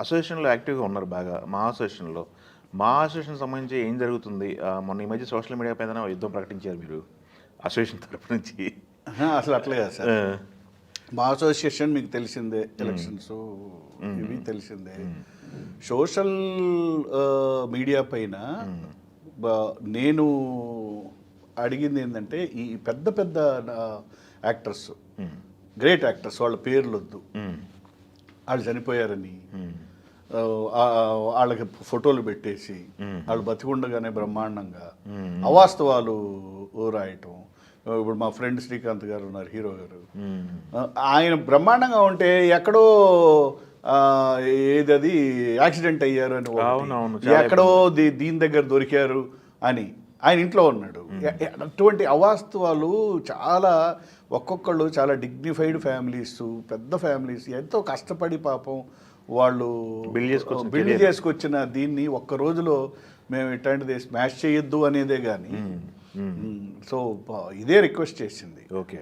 అసోసియేషన్లో యాక్టివ్గా ఉన్నారు బాగా, మా అసోసియేషన్లో. మా అసోసియేషన్ సంబంధించి ఏం జరుగుతుంది? మొన్న ఈ మధ్య సోషల్ మీడియా పైన యుద్ధం ప్రకటించారు మీరు అసోసియేషన్ తరపు నుంచి. అసలు అట్లే కాదు సార్. ఆ, మా అసోసియేషన్ మీకు తెలిసిందే, ఎలక్షన్స్ ఇవి తెలిసిందే. సోషల్ మీడియా పైన నేను అడిగింది ఏంటంటే, ఈ పెద్ద పెద్ద యాక్టర్స్, గ్రేట్ యాక్టర్స్, వాళ్ళ పేర్లు వద్దు, వాళ్ళు చనిపోయారని వాళ్ళకి ఫోటోలు పెట్టేసి వాళ్ళు బతికుండగానే బ్రహ్మాండంగా అవాస్తవాలు రాయటం. ఇప్పుడు మా ఫ్రెండ్ శ్రీకాంత్ గారు ఉన్నారు, హీరో గారు. ఆయన బ్రహ్మాండంగా ఉంటే ఎక్కడో ఏదది యాక్సిడెంట్ అయ్యారు అని, ఎక్కడో దీని దగ్గర దొరికారు అని ఆయన ఇంట్లో ఉన్నాడు. అటువంటి అవాస్తవాలు చాలా, ఒక్కొక్కళ్ళు చాలా డిగ్నిఫైడ్ ఫ్యామిలీస్, పెద్ద ఫ్యామిలీస్, ఎంతో కష్టపడి పాపం వాళ్ళు బిల్డ్ చేసుకొచ్చిన దీన్ని ఒక్క రోజులో మేము ఇట్లాంటిది స్మాష్ చేయొద్దు అనేదే కానీ. సో ఇదే రిక్వెస్ట్ చేసింది. ఓకే.